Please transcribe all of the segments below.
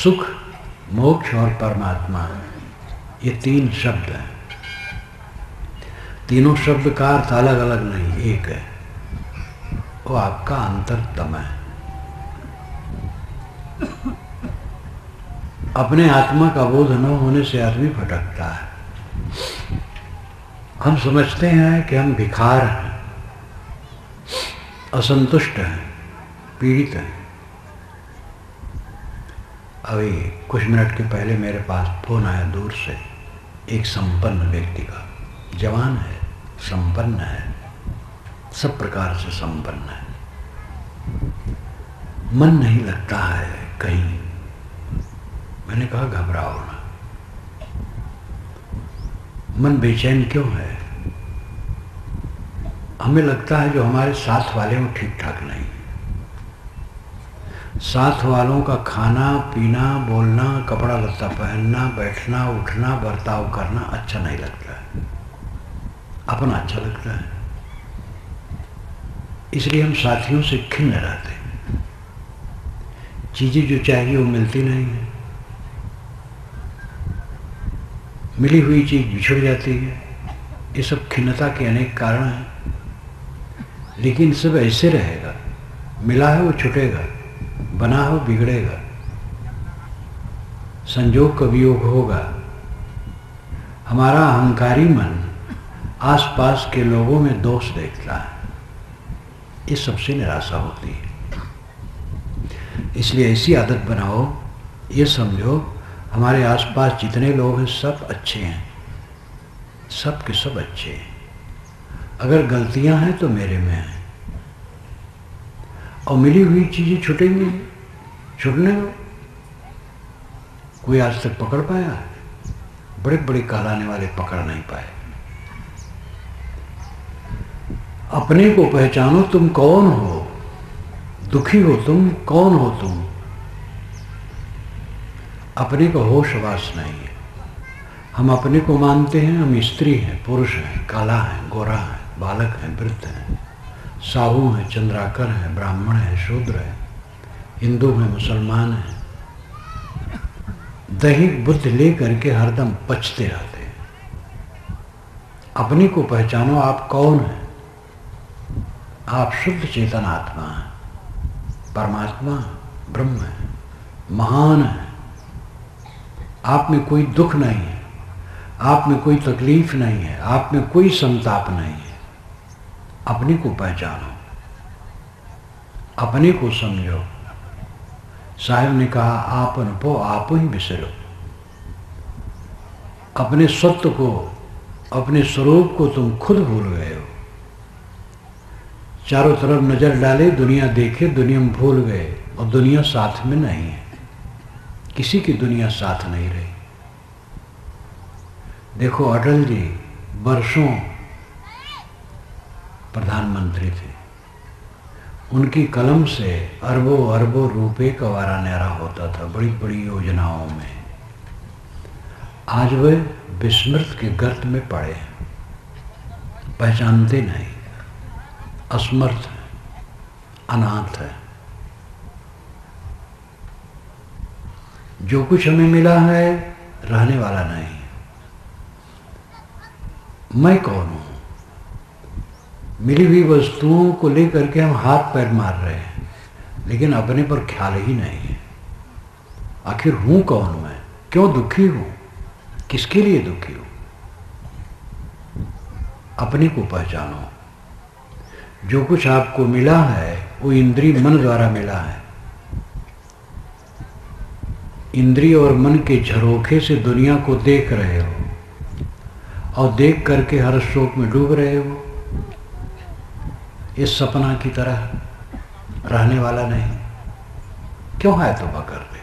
सुख, मोक्ष और परमात्मा, ये तीन शब्द हैं। तीनों शब्द का अर्थ अलग अलग नहीं, एक है। वो आपका अंतरतम है। अपने आत्मा का बोध न होने से आदमी भटकता है। हम समझते हैं कि हम भिखार हैं, असंतुष्ट हैं, पीड़ित हैं। अभी कुछ मिनट के पहले मेरे पास फोन आया दूर से, एक संपन्न व्यक्ति का। जवान है, संपन्न है, सब प्रकार से संपन्न है। मन नहीं लगता है कहीं। मैंने कहा घबराओ ना। मन बेचैन क्यों है? हमें लगता है जो हमारे साथ वाले वो ठीक ठाक नहीं। साथ वालों का खाना पीना, बोलना, कपड़ा लत्ता पहनना, बैठना, उठना, बर्ताव करना अच्छा नहीं लगता है। अपना अच्छा लगता है। इसलिए हम साथियों से खिन्न रहते हैं। चीजें जो चाहिए वो मिलती नहीं है। मिली हुई चीज बिछड़ जाती है। ये सब खिन्नता के अनेक कारण हैं। लेकिन सब ऐसे रहेगा। मिला है वो छूटेगा, बना हो बिगड़ेगा, संजोग का वियोग होगा। हमारा अहंकारी मन आसपास के लोगों में दोष देखता है। इस सबसे निराशा होती है। इसलिए ऐसी आदत बनाओ, ये समझो हमारे आसपास जितने लोग हैं सब अच्छे हैं, सब के सब अच्छे हैं। अगर गलतियां हैं तो मेरे में हैं। और मिली हुई चीजें छूटेंगी, छूटने दो। कोई आज तक पकड़ पाया है? बड़े बड़े कहलाने वाले पकड़ नहीं पाए। अपने को पहचानो, तुम कौन हो। दुखी हो तुम, कौन हो तुम? अपने को होशवास नहीं है। हम अपने को मानते हैं हम स्त्री हैं, पुरुष हैं, काला है, गोरा है, बालक हैं, वृद्ध हैं, साहू हैं, चंद्राकर हैं, ब्राह्मण हैं, शूद्र हैं, हिंदू हैं, मुसलमान हैं। दैहिक बुद्धि लेकर के हरदम पचते रहते हैं। अपने को पहचानो, आप कौन हैं? आप शुद्ध चेतन आत्मा हैं, परमात्मा ब्रह्म है, महान है। आप में कोई दुख नहीं है, आप में कोई तकलीफ नहीं है, आप में कोई संताप नहीं है। अपने को पहचानो, अपने को समझो। साहब ने कहा आपन पो आप ही बिसरो। अपने सत्य को, अपने स्वरूप को तुम खुद भूल गए हो। चारों तरफ नजर डाले, दुनिया देखे, दुनिया में भूल गए। और दुनिया साथ में नहीं है, किसी की दुनिया साथ नहीं रही। देखो अटल जी वर्षों प्रधानमंत्री थे। उनकी कलम से अरबों अरबों रुपए का वारा न्यारा होता था बड़ी बड़ी योजनाओं में। आज वे विस्मृत के गर्त में पड़े हैं, पहचानते नहीं, असमर्थ है, अनाथ है। जो कुछ हमें मिला है रहने वाला नहीं। मैं कौन हूं? मिली हुई वस्तुओं को लेकर के हम हाथ पैर मार रहे हैं, लेकिन अपने पर ख्याल ही नहीं है। आखिर हूं कौन मैं? क्यों दुखी हूं? किसके लिए दुखी हूं? अपने को पहचानो। जो कुछ आपको मिला है वो इंद्रिय मन द्वारा मिला है। इंद्रिय और मन के झरोखे से दुनिया को देख रहे हो और देख करके हर शोक में डूब रहे हो। इस सपना की तरह रहने वाला नहीं। क्यों है तोबा कर दे।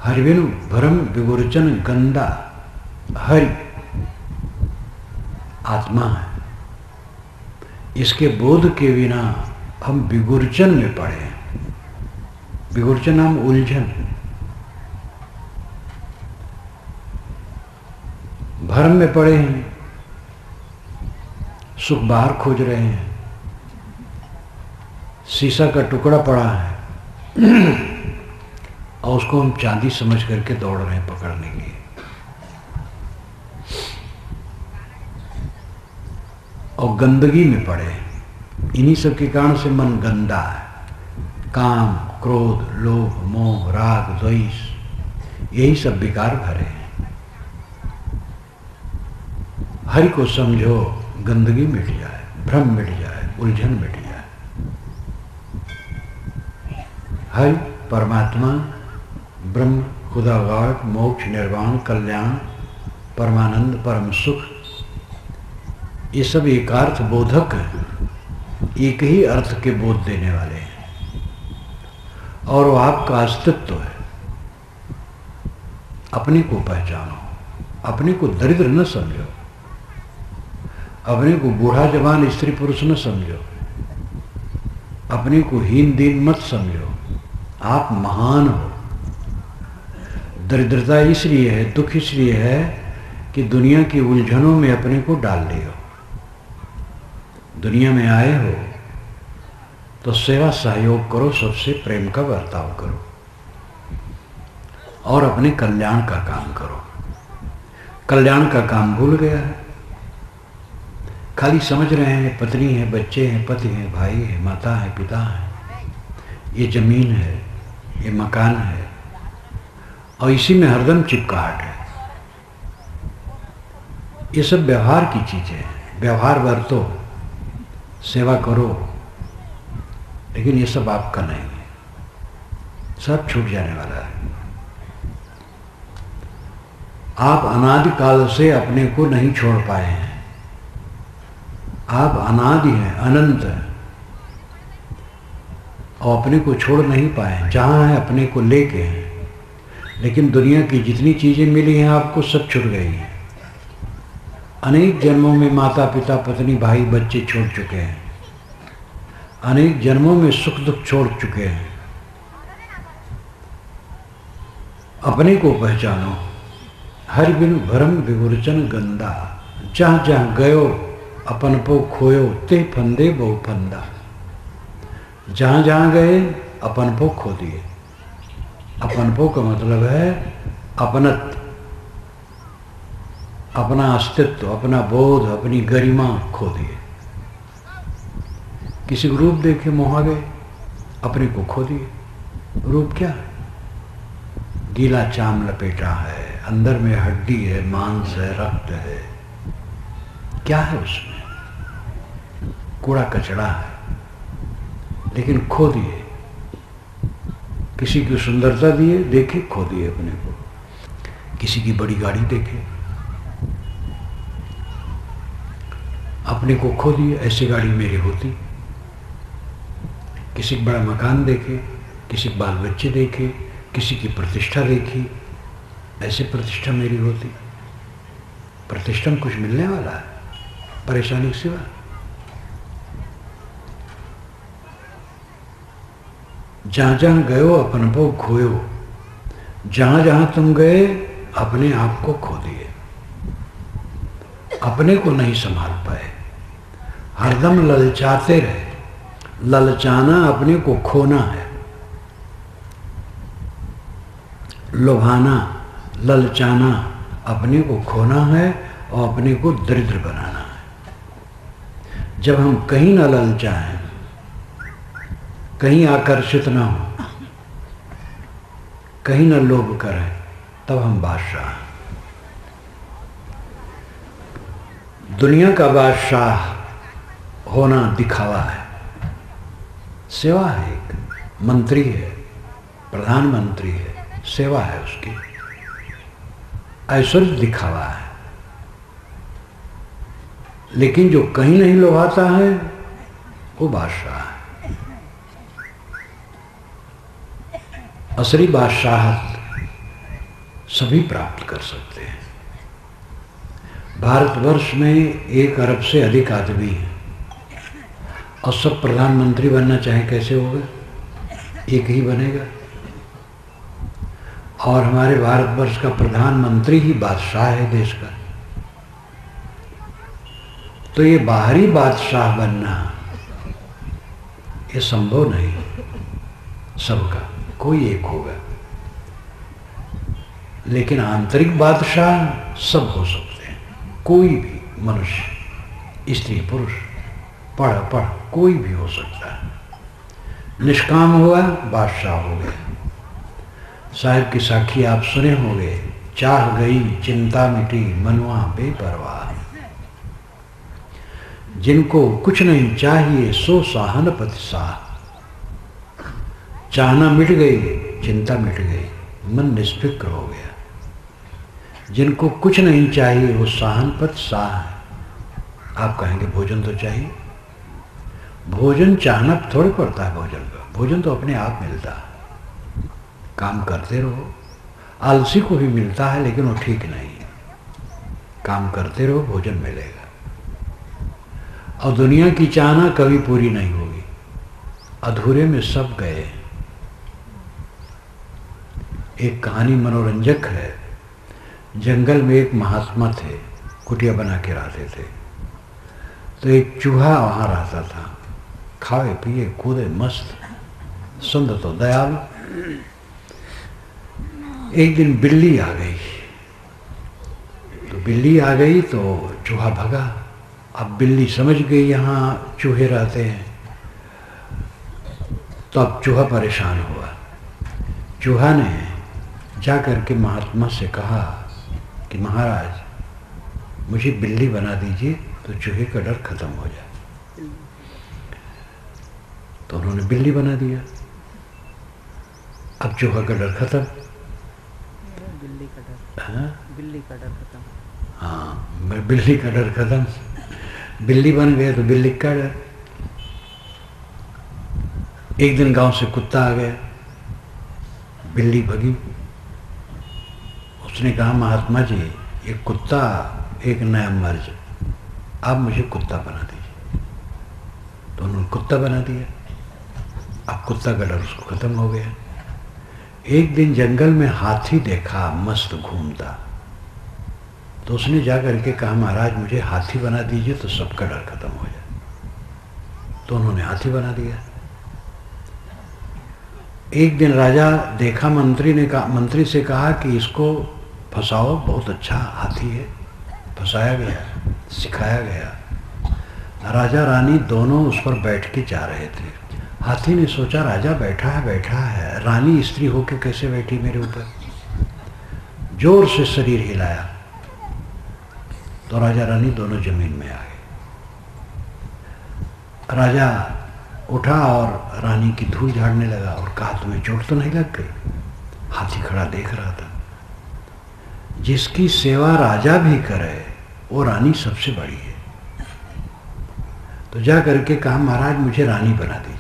हरिविनु भ्रम विगुरचन गंदा हरि आत्मा है। इसके बोध के बिना हम विगुरचन में पड़े हैं। विगुरचन नाम उलझन, भ्रम में पड़े हैं, सुख बाहर खोज रहे हैं। शीशा का टुकड़ा पड़ा है और उसको हम चांदी समझ करके दौड़ रहे हैं पकड़ने के लिए। और गंदगी में पड़े, इन्हीं सब के कारण से मन गंदा है। काम, क्रोध, लोभ, मोह, राग, द्वेष, यही सब विकार भरे हैं। हरि को समझो, गंदगी मिट जाए, भ्रम मिट जाए, उलझन मिट जाए। हरि परमात्मा, ब्रह्म, खुदा, गॉड, मोक्ष, निर्वाण, कल्याण, परमानंद, परम सुख, ये सब एकार्थ बोधक हैं, एक ही अर्थ के बोध देने वाले हैं। और वो आपका अस्तित्व है। अपने को पहचानो, अपने को दरिद्र न समझो, अपने को बूढ़ा जवान स्त्री पुरुष न समझो, अपने को हीन दीन मत समझो। आप महान हो। दरिद्रता इसलिए है, दुख इसलिए है कि दुनिया की उलझनों में अपने को डाल लियो। दुनिया में आए हो तो सेवा सहयोग करो, सबसे प्रेम का बर्ताव करो और अपने कल्याण का काम करो। कल्याण का काम भूल गया है, खाली समझ रहे हैं पत्नी है, बच्चे हैं, पति है, भाई है, माता है, पिता है, ये जमीन है, ये मकान है, और इसी में हरदम चिपकाहट है। ये सब व्यवहार की चीजें हैं। व्यवहार बरतो, सेवा करो, लेकिन ये सब आपका नहीं है, सब छूट जाने वाला है। आप अनादि काल से अपने को नहीं छोड़ पाए हैं। आप अनादि हैं, अनंत हैं, और अपने को छोड़ नहीं पाए। जहाँ हैं अपने को लेके हैं, लेकिन दुनिया की जितनी चीजें मिली हैं आपको सब छूट गई हैं। अनेक जन्मों में माता पिता पत्नी भाई बच्चे छोड़ चुके हैं, अनेक जन्मों में सुख दुख छोड़ चुके हैं। अपने को पहचानो। हर बिन भरम विगुरचन गंदा, जहाँ जहाँ गयो अपन पो खोयो, ते फंदे बहु फंदा। जहाँ जहाँ गए अपन पो खो दिए। अपन पो का मतलब है अपनत, अपना अस्तित्व, अपना बोध, अपनी गरिमा खो दिए। किसी को रूप देखे मोहा गए, अपने को खो दिए। रूप क्या है? गीला चाम लपेटा है, अंदर में हड्डी है, मांस है, रक्त है, क्या है उसमें? कूड़ा कचड़ा है, लेकिन खो दिए। किसी की सुंदरता दिए देखे, खो दिए अपने को। किसी की बड़ी गाड़ी देखे, अपने को खो दिए, ऐसी गाड़ी मेरी होती। किसी का बड़ा मकान देखे, किसी के बाल बच्चे देखे, किसी की प्रतिष्ठा देखी, ऐसे प्रतिष्ठा मेरी होती। प्रतिष्ठा में कुछ मिलने वाला है? परेशानी के सिवा। जहां जहां गयो अपन को खोयो, जहां जहां तुम गए अपने आप को खो दिए, अपने को नहीं संभाल पाए, हरदम ललचाते रहे। ललचाना अपने को खोना है, लुभाना, ललचाना अपने को खोना है और अपने को दरिद्र बनाना है। जब हम कहीं न ललचाएं, कहीं आकर्षित ना हो, कहीं न लोभ करें, तब हम बादशाह। दुनिया का बादशाह होना दिखावा है, सेवा है। एक मंत्री है, प्रधानमंत्री है, सेवा है उसकी। ऐश्वर्य दिखावा है, लेकिन जो कहीं नहीं लुभाता है वो बादशाह है। असली बादशाहत सभी प्राप्त कर सकते हैं। भारतवर्ष में 1 अरब से अधिक आदमी हैं और सब प्रधानमंत्री बनना चाहे कैसे होगा? एक ही बनेगा। और हमारे भारतवर्ष का प्रधानमंत्री ही बादशाह है देश का। तो ये बाहरी बादशाह बनना ये संभव नहीं। सबका कोई एक होगा। लेकिन आंतरिक बादशाह सब हो सकते हैं। कोई भी मनुष्य, स्त्री पुरुष, पढ़ कोई भी हो सकता है। निष्काम हुआ बादशाह हो गया। साहिब की साखी आप सुने होंगे, चाह गई चिंता मिटी मनवा बेपरवाह। जिनको कुछ नहीं चाहिए सो साहन पति साह। चाहना मिट गई, चिंता मिट गई, मन निष्फिक्र हो गया। जिनको कुछ नहीं चाहिए वो साहनपत साह है। आप कहेंगे भोजन तो चाहिए। भोजन चाहना थोड़ी पड़ता है। भोजन तो अपने आप मिलता है। काम करते रहो। आलसी को भी मिलता है लेकिन वो ठीक नहीं है। काम करते रहो, भोजन मिलेगा। और दुनिया की चाहना कभी पूरी नहीं होगी। अधूरे में सब गए। एक कहानी मनोरंजक है। जंगल में एक महात्मा थे, कुटिया बना के रहते थे। तो एक चूहा वहाँ रहता था, खाए पिए कूदे मस्त, सुंदर तो दयालु। एक दिन बिल्ली आ गई। तो बिल्ली आ गई तो चूहा भगा। अब बिल्ली समझ गई यहाँ चूहे रहते हैं, तो अब चूहा परेशान हुआ। चूहा ने जा करके महात्मा से कहा कि महाराज मुझे बिल्ली बना दीजिए तो चूहे का डर खत्म हो जाए। तो उन्होंने बिल्ली बना दिया। अब चूहा का डर खत्म। बिल्ली का डर, हाँ बिल्ली का डर खत्म। हाँ, बिल्ली का डर खत्म। बिल्ली बन गए तो बिल्ली का डर। एक दिन गांव से कुत्ता आ गया। बिल्ली भगी। उसने कहा महात्मा जी ये कुत्ता एक नया मर्ज, आप मुझे कुत्ता बना दीजिए। तो उन्होंने कुत्ता बना दिया। अब कुत्ता का डर उसको खत्म हो गया। एक दिन जंगल में हाथी देखा मस्त घूमता। तो उसने जा करके कहा महाराज मुझे हाथी बना दीजिए तो सबका डर खत्म हो जाए। तो उन्होंने हाथी बना दिया। एक दिन राजा देखा, मंत्री से कहा कि इसको फंसाओ, बहुत अच्छा हाथी है। फंसाया गया, सिखाया गया। राजा रानी दोनों उस पर बैठ के जा रहे थे। हाथी ने सोचा राजा बैठा है, रानी स्त्री होके कैसे बैठी मेरे ऊपर। जोर से शरीर हिलाया तो राजा रानी दोनों जमीन में आ गए। राजा उठा और रानी की धूल झाड़ने लगा और कहा तुम्हें चोट तो नहीं लग गई। हाथी खड़ा देख रहा था। जिसकी सेवा राजा भी करे वो रानी सबसे बड़ी है। तो जा करके कहा महाराज मुझे रानी बना दीजिए।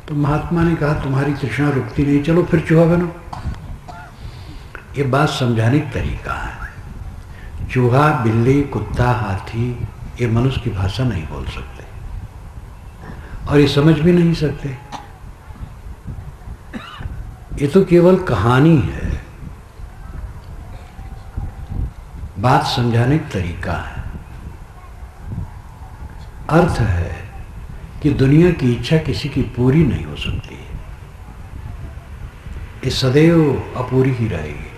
तो महात्मा ने कहा तुम्हारी तृष्णा रुकती नहीं, चलो फिर चूहा बनो। ये बात समझाने का तरीका है। चूहा, बिल्ली, कुत्ता, हाथी ये मनुष्य की भाषा नहीं बोल सकते और ये समझ भी नहीं सकते। ये तो केवल कहानी है। बात समझाने का तरीका है। अर्थ है कि दुनिया की इच्छा किसी की पूरी नहीं हो सकती। ये सदैव अपूरी ही रहेगी।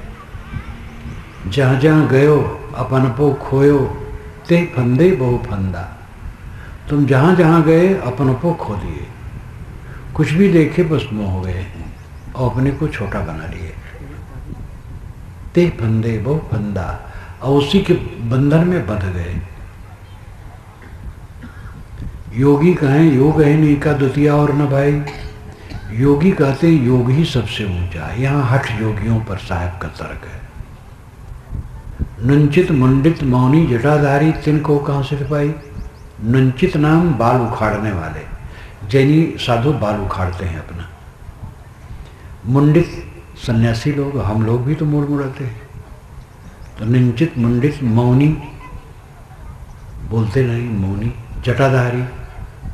जहाँ जहाँ गयो अपनपो खोयो ते फंदे बहु फंदा। तुम जहाँ जहाँ गए अपनपो खो दिए। कुछ भी देखे बस मोह हो गए और अपने को छोटा बना लिए। ते फंदे बहु फंदा, और उसी के बंधन में बंध गए। योगी कहें योग है नहीं का द्वितीय और न भाई। योगी कहते योग ही सबसे ऊंचा। यहाँ हठ योगियों पर साहब का तर्क है। नुंचित मुंडित मौनी जटाधारी तिनको कहाँ से पाई। नुंचित नाम बाल उखाड़ने वाले, जैनी साधु बाल उखाड़ते हैं अपना। मुंडित सन्यासी लोग, हम लोग भी तो मूड़ मुड़ाते हैं। तो निंचित मुंडित मौनी, बोलते नहीं मौनी। जटाधारी,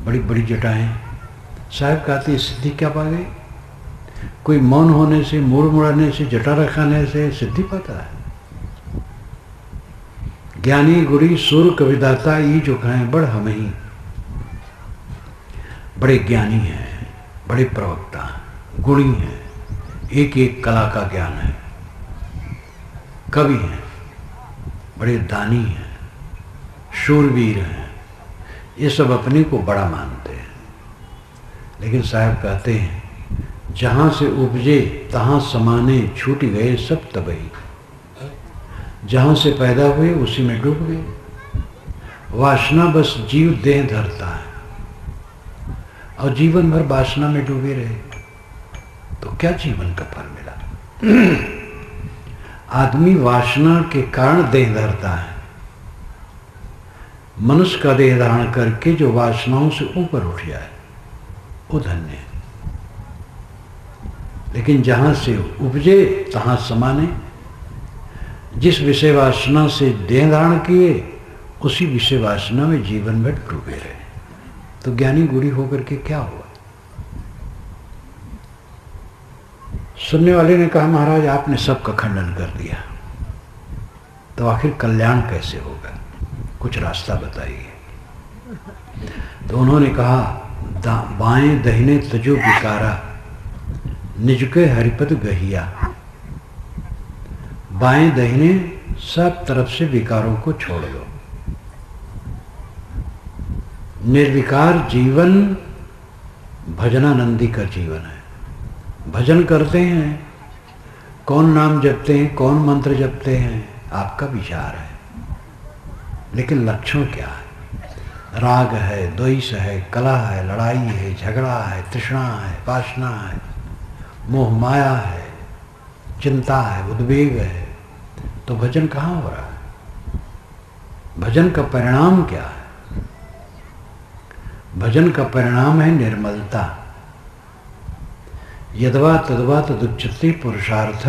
बड़ी बड़ी जटाएं। साहब कहते सिद्धि क्या पा गई। कोई मौन होने से, मूड़ मुड़ाने से, जटा रखाने से सिद्धि पाता है। ज्ञानी गुरी सुर कविदाता ये जो कहें बड़ हम ही। बड़े ज्ञानी हैं, बड़े प्रवक्ता, गुणी हैं, एक एक कला का ज्ञान है, कवि हैं, बड़े दानी हैं, शूरवीर हैं, ये सब अपने को बड़ा मानते हैं। लेकिन साहब कहते हैं जहाँ से उपजे तहाँ समाने छूट गए सब तबही। जहाँ से पैदा हुए उसी में डूब गए। वासना बस जीव देह धरता है और जीवन भर वासना में डूबे रहे तो क्या जीवन का फल मिला। आदमी वासना के कारण देह धरता है। मनुष्य का देह धारण करके जो वासनाओं से ऊपर उठ जाए वो धन्य है। लेकिन जहां से उपजे तहां समाने, जिस विषय वासना से देह धारण किए उसी विषय वासना में जीवन भर डूबे रहे तो ज्ञानी गुड़ी होकर के क्या हुआ। सुनने वाले ने कहा महाराज आपने सबका खंडन कर दिया तो आखिर कल्याण कैसे होगा, कुछ रास्ता बताइए। तो उन्होंने कहा बाएं दहिने तजो विकारा निज के हरिपद गहिया। बाएं दहिने सब तरफ से विकारों को छोड़ दो। निर्विकार जीवन भजनानंदी का जीवन है। भजन करते हैं, कौन नाम जपते हैं, कौन मंत्र जपते हैं, आपका विचार है। लेकिन लक्षण क्या है? राग है, द्वेष है, कलह है, लड़ाई है, झगड़ा है, तृष्णा है, वासना है, मोह माया है, चिंता है, उद्वेग है, तो भजन कहाँ हो रहा है? भजन का परिणाम क्या है? भजन का परिणाम है निर्मलता। यद्वा तद्वा तदुच्यते पुरुषार्थ,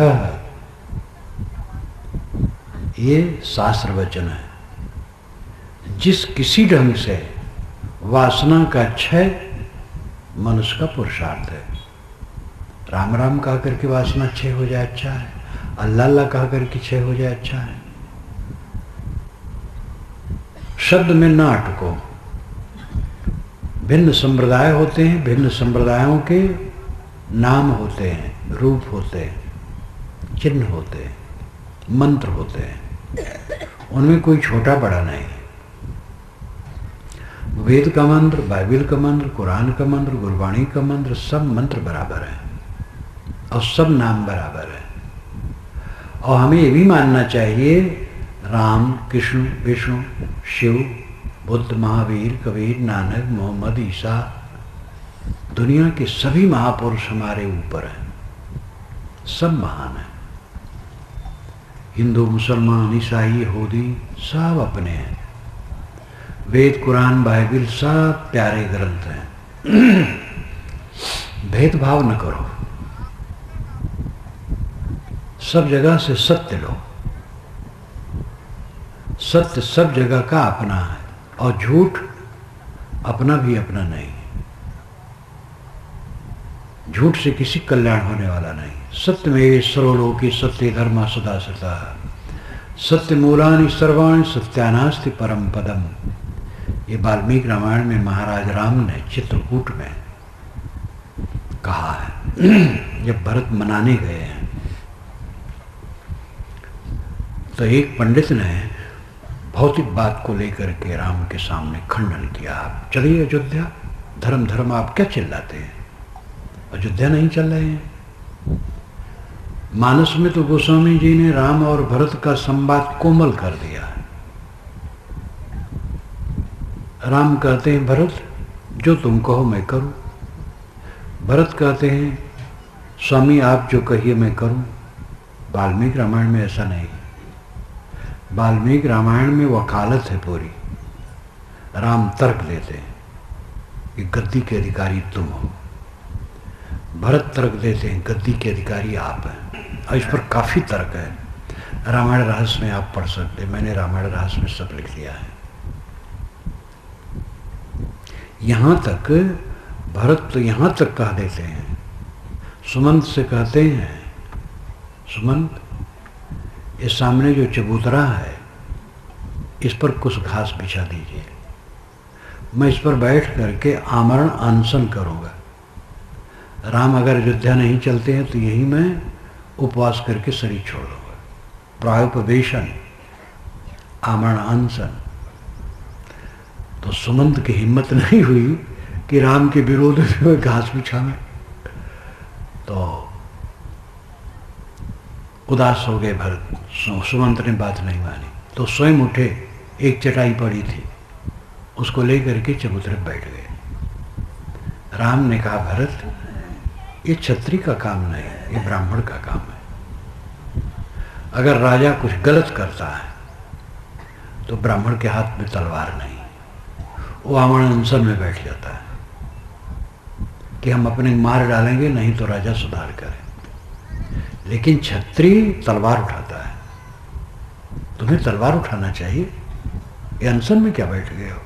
ये शास्त्र वचन है। जिस किसी ढंग से वासना का क्षय मनुष्य का पुरुषार्थ है। राम राम कहा करके वासना क्षय हो जाए अच्छा है, अल्लाह अल्लाह कहा करके क्षय हो जाए अच्छा है। शब्द में ना अटको। भिन्न संप्रदाय होते हैं, भिन्न संप्रदायों के नाम होते हैं, रूप होते हैं, चिन्ह होते हैं, मंत्र होते हैं, उनमें कोई छोटा बड़ा नहीं। वेद का मंत्र, बाइबल का मंत्र, कुरान का मंत्र, गुरबाणी का मंत्र, सब मंत्र बराबर है और सब नाम बराबर है। और हमें ये भी मानना चाहिए राम, कृष्ण, विष्णु, शिव, बुद्ध, महावीर, कबीर, नानक, मोहम्मद, ईसा, दुनिया के सभी महापुरुष हमारे ऊपर हैं, सब महान हैं। हिंदू, मुसलमान, ईसाई, यहूदी सब अपने हैं। वेद, कुरान, बाइबल सब प्यारे ग्रंथ हैं। भेदभाव न करो, सब जगह से सत्य लो। सत्य सब जगह का अपना है और झूठ अपना भी अपना नहीं। झूठ से किसी कल्याण होने वाला नहीं। सत्य में सर्वलोकी सत्य धर्म सदा सदा, सत्य मूलानि सर्वाणि सत्यानास्ति परम पदम। ये वाल्मीकि रामायण में महाराज राम ने चित्रकूट में कहा है। जब भरत मनाने गए हैं तो एक पंडित ने भौतिक बात को लेकर के राम के सामने खंडन किया। आप चलिए अयोध्या, धर्म धर्म आप क्या चिल्लाते हैं, अयोध्या नहीं चल रहे हैं। मानस में तो गोस्वामी जी ने राम और भरत का संवाद कोमल कर दिया। राम कहते हैं भरत जो तुम कहो मैं करूं। भरत कहते हैं स्वामी आप जो कहिए मैं करूं। वाल्मीकि रामायण में ऐसा नहीं। वाल्मीकि रामायण में वकालत है पूरी। राम तर्क देते हैं कि गद्दी के अधिकारी तुम हो। भरत तर्क देते हैं गद्दी के अधिकारी आप हैं। और इस पर काफी तर्क है। रामायण रहस्य में आप पढ़ सकते हैं, मैंने रामायण रहस्य में सब लिख दिया है। यहां तक भरत तो यहां तक कह देते हैं, सुमंत से कहते हैं सुमंत ये सामने जो चबूतरा है इस पर कुछ घास बिछा दीजिए, मैं इस पर बैठ करके आमरण अनशन करूंगा। राम अगर अयोध्या नहीं चलते हैं तो यही मैं उपवास करके शरीर छोड़ दूंगा। प्रायोपवेशन, आमरण अनशन। तो सुमंत की हिम्मत नहीं हुई कि राम के विरोध में घास बिछावे, तो उदास हो गए भरत। सुमंत ने बात नहीं मानी तो स्वयं उठे, एक चटाई पड़ी थी उसको लेकर के चबूतरे बैठ गए। राम ने कहा, भरत ये क्षत्रिय का काम नहीं, ये ब्राह्मण का काम है। अगर राजा कुछ गलत करता है तो ब्राह्मण के हाथ में तलवार नहीं, वो आमरण अनशन में बैठ जाता है कि हम अपने मार डालेंगे नहीं तो राजा सुधार करे। लेकिन क्षत्रिय तलवार उठाता है। तुम्हें तलवार उठाना चाहिए, ये अनशन में क्या बैठ गए हो?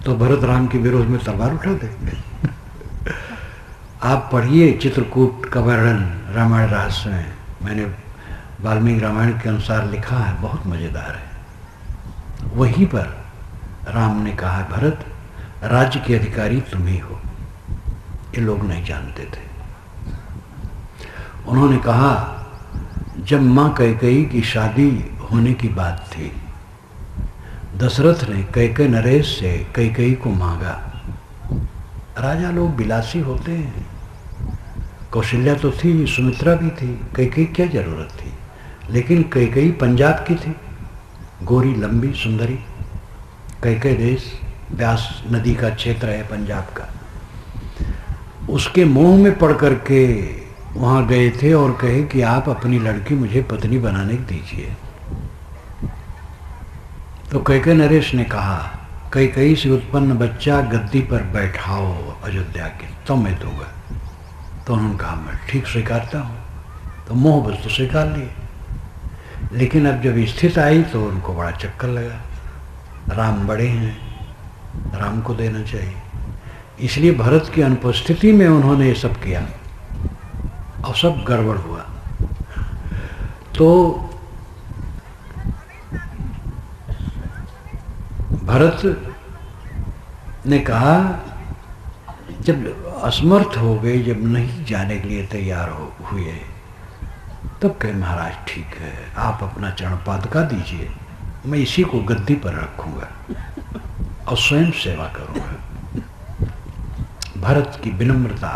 तो भरत राम के विरोध में तलवार उठा देंगे। आप पढ़िए चित्रकूट का वर्णन रामायण रहस्य में, मैंने वाल्मीकि रामायण के अनुसार लिखा है, बहुत मजेदार है। वहीं पर राम ने कहा, भरत राज्य के अधिकारी तुम ही हो, ये लोग नहीं जानते थे। उन्होंने कहा, जब मां कैकेयी की शादी होने की बात थी, दशरथ ने कैकेयी नरेश से कैकेयी को मांगा। राजा लोग विलासी होते हैं, कौशल्या तो थी, सुमित्रा भी थी, कैकेयी क्या जरूरत थी? लेकिन कैकेयी पंजाब की थी, गोरी लंबी सुंदरी। कैकेयी देश व्यास नदी का क्षेत्र है पंजाब का। उसके मोह में पड़ करके वहां गए थे और कहे कि आप अपनी लड़की मुझे पत्नी बनाने दीजिए। तो कैकेयी नरेश ने कहा, कैकेयी से उत्पन्न बच्चा गद्दी पर बैठाओ अयोध्या के, तो मैं दूंगा। तो उन्होंने कहा, मैं ठीक स्वीकारता हूँ। तो मोह बस तो स्वीकार लिए। लेकिन अब जब स्थिति आई तो उनको बड़ा चक्कर लगा, राम बड़े हैं, राम को देना चाहिए। इसलिए भरत की अनुपस्थिति में उन्होंने ये सब किया और सब गड़बड़ हुआ। तो भरत ने कहा, जब असमर्थ हो गए, जब नहीं जाने के लिए तैयार हुए, तब कहे, महाराज ठीक है, आप अपना चरण पादुका दीजिए, मैं इसी को गद्दी पर रखूंगा और स्वयं सेवा करूंगा। भरत की विनम्रता,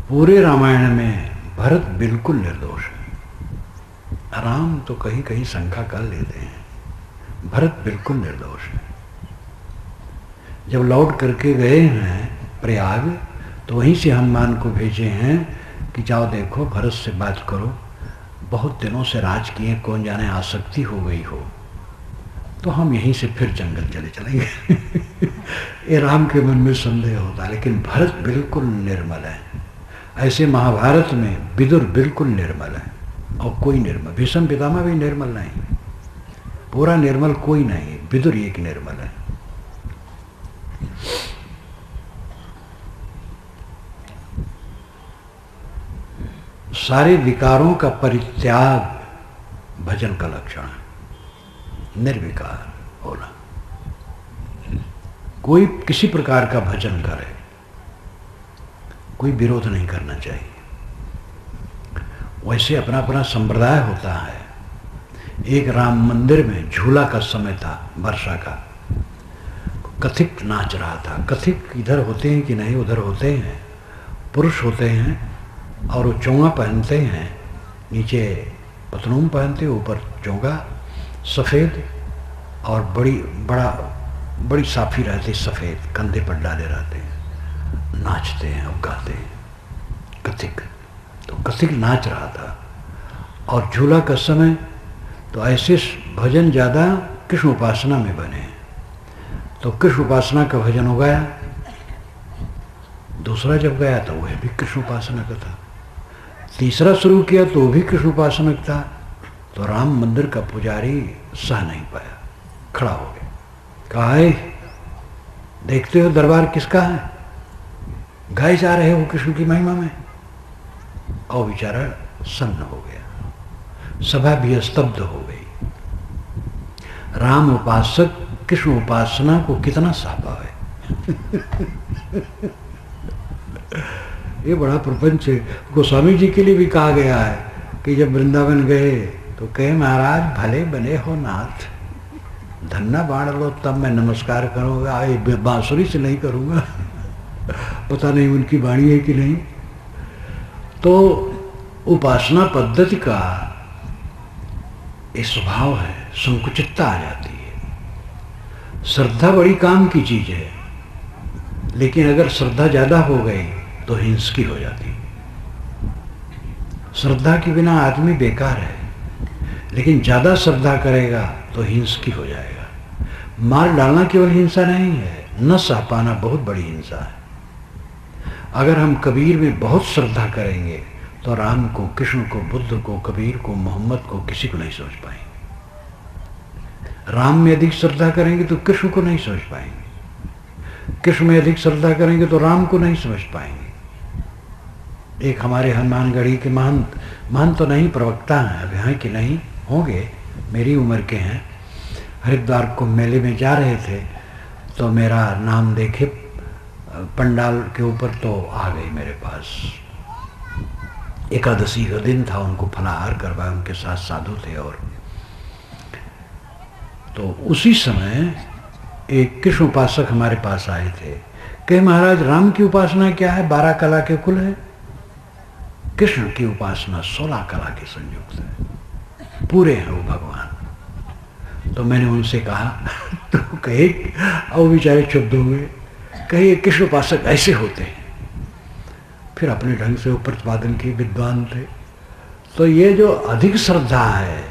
पूरे रामायण में भरत बिल्कुल निर्दोष है। राम तो कहीं कहीं शंका कर लेते हैं, भरत बिल्कुल निर्दोष है। जब लौट करके गए हैं प्रयाग, तो वहीं से हनुमान को भेजे हैं कि जाओ देखो, भरत से बात करो, बहुत दिनों से राज किए, कौन जाने आसक्ति हो गई हो, तो हम यहीं से फिर जंगल चले चलेंगे। ये राम के मन में संदेह होता, लेकिन भरत बिल्कुल निर्मल है। ऐसे महाभारत में विदुर बिल्कुल निर्मल है और कोई निर्मल, भीष्म पितामह भी निर्मल नहीं, पूरा निर्मल कोई नहीं, विदुर एक निर्मल है। सारे विकारों का परित्याग भजन का लक्षण है, निर्विकार होना। कोई किसी प्रकार का भजन करे, कोई विरोध नहीं करना चाहिए। वैसे अपना अपना संप्रदाय होता है। एक राम मंदिर में झूला का समय था, वर्षा का, कथिक नाच रहा था। कथिक इधर होते हैं कि नहीं, उधर होते हैं, पुरुष होते हैं और वो चोंगा पहनते हैं, नीचे पतलून पहनते, ऊपर चोंगा सफ़ेद और बड़ी साफी रहती, सफ़ेद कंधे पर डाले रहते हैं, नाचते हैं और गाते हैं, कथिक। तो कथिक नाच रहा था और झूला का समय, तो ऐसे भजन ज़्यादा कृष्ण उपासना में बने हैं। तो कृष्ण उपासना का भजन हो गया, दूसरा जब गया तो वह भी कृष्ण उपासना का था, तीसरा शुरू किया तो वो भी कृष्ण उपासना का था। तो राम मंदिर का पुजारी सह नहीं पाया, खड़ा हो गया, कहा, है देखते हो दरबार किसका है, गाए जा रहे हो कृष्ण की महिमा में। और बेचारा सन्न हो गया, सभा भी स्तब्ध हो गई। राम उपासक कृष्ण उपासना को कितना सह पाए। ये बड़ा प्रपंच है। गोस्वामी जी के लिए भी कहा गया है कि जब वृंदावन गए तो कहे महाराज भले बने हो नाथ, धन्ना बाढ़ लो तब मैं नमस्कार करूँगा, ये बांसुरी से नहीं करूँगा। पता नहीं उनकी वाणी है कि नहीं। तो उपासना पद्धति का ये स्वभाव है, संकुचितता आ जाती है। श्रद्धा बड़ी काम की चीज है, लेकिन अगर श्रद्धा ज्यादा हो गई तो हिंसकी हो जाती है। श्रद्धा के बिना आदमी बेकार है, लेकिन ज्यादा श्रद्धा करेगा तो हिंसकी हो जाएगा। मार डालना केवल हिंसा नहीं है, न सह पाना बहुत बड़ी हिंसा है। अगर हम कबीर में बहुत श्रद्धा करेंगे तो राम को, कृष्ण को, बुद्ध को, कबीर को, मोहम्मद को, किसी को नहीं समझ पाएंगे। राम में अधिक श्रद्धा करेंगे तो कृष्ण को नहीं समझ पाएंगे, कृष्ण में अधिक श्रद्धा करेंगे तो राम को नहीं समझ पाएंगे। एक हमारे हनुमानगढ़ी के महंत तो नहीं, प्रवक्ता हैं, अभी हैं कि नहीं होंगे, मेरी उम्र के हैं, हरिद्वार को मेले में जा रहे थे तो मेरा नाम देखे पंडाल के ऊपर तो आ गई मेरे पास। एकादशी का दिन था, उनको फलाहार करवाया, उनके साथ साधु थे। और तो उसी समय एक कृष्ण उपासक हमारे पास आए थे, कहे महाराज राम की उपासना क्या है? 12 कला के कुल है। कृष्ण की उपासना 16 कला के संयुक्त है, पूरे हैं वो भगवान। तो मैंने उनसे कहा तो कहे, और बेचारे चुप हुए, कहे कृष्ण उपासक ऐसे होते हैं। फिर अपने ढंग से वो प्रतिपादन की, विद्वान थे। तो ये जो अधिक श्रद्धा है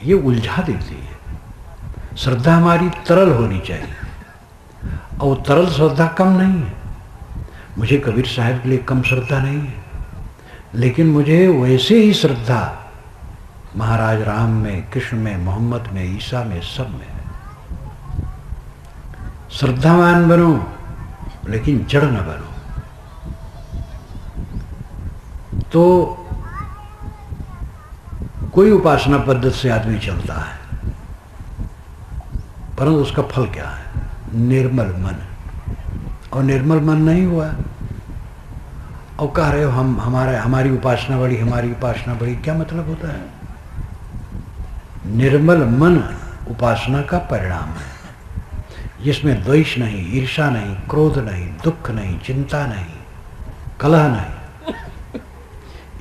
ये उलझा देती है। श्रद्धा हमारी तरल होनी चाहिए, और तरल श्रद्धा कम नहीं है। मुझे कबीर साहब के लिए कम श्रद्धा नहीं है, लेकिन मुझे वैसे ही श्रद्धा महाराज राम में, कृष्ण में, मोहम्मद में, ईसा में, सब में। श्रद्धावान बनो लेकिन जड़ न बनो। तो कोई उपासना पद्धति से आदमी चलता है, परंतु उसका फल क्या है? निर्मल मन। और निर्मल मन नहीं हुआ और कह रहे हो हमारी उपासना बड़ी, हमारी उपासना बड़ी। क्या मतलब होता है? निर्मल मन उपासना का परिणाम है, जिसमें द्वेष नहीं, ईर्षा नहीं, क्रोध नहीं, दुख नहीं, चिंता नहीं, कलह नहीं।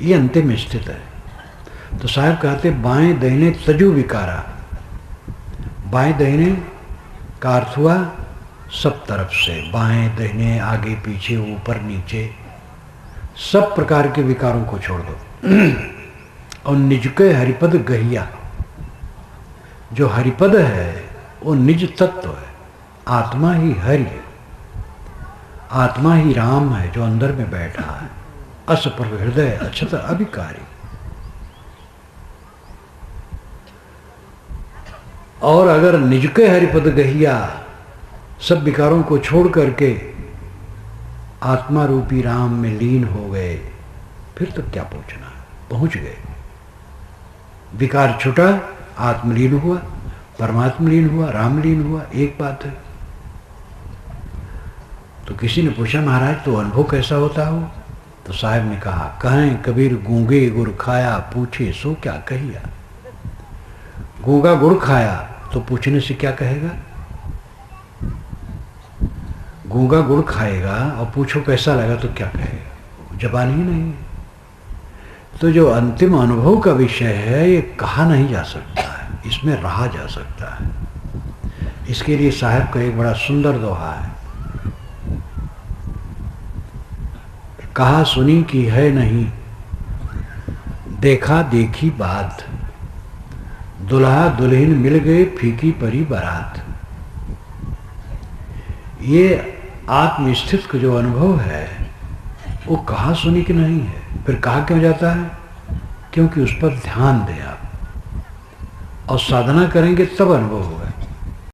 ये अंतिम स्थित है। तो साहब कहते बाएं दाहिने तजु विकारा। बाएं दाहिने का अर्थ हुआ सब तरफ से, बाएं दाहिने, आगे पीछे, ऊपर नीचे, सब प्रकार के विकारों को छोड़ दो। और निजके हरिपद गहिया। जो हरिपद है वो निज तत्व है, आत्मा ही हरि है, आत्मा ही राम है जो अंदर में बैठा है। अस पर हृदय अक्षत अभिकारी। और अगर निज के हरिपद गहिया, सब विकारों को छोड़ करके आत्मा रूपी राम में लीन हो गए, फिर तो क्या पहुंचना, पहुंच गए। विकार छूटा, आत्मलीन हुआ, परमात्मलीन हुआ, रामलीन हुआ, एक बात है। तो किसी ने पूछा महाराज तो अनुभव कैसा होता हो? तो साहब ने कहा, कहें कबीर गूंगे गुड़ खाया, पूछे सो क्या कहिया। गूंगा गुड़ खाया तो पूछने से क्या कहेगा? गूंगा गुड़ खाएगा और पूछो कैसा लगा तो क्या कहेगा? जबान ही नहीं है। तो जो अंतिम अनुभव का विषय है ये कहा नहीं जा सकता है, इसमें रहा जा सकता है। इसके लिए साहब का एक बड़ा सुंदर दोहा है, कहा सुनी की है नहीं, देखा देखी बात, दुल्हा दुल्हन मिल गए फीकी परी बारात। ये आत्मस्थित का जो अनुभव है वो कहा सुनी की नहीं है। फिर कहा क्यों जाता है? क्योंकि उस पर ध्यान दें आप और साधना करेंगे तब अनुभव होगा।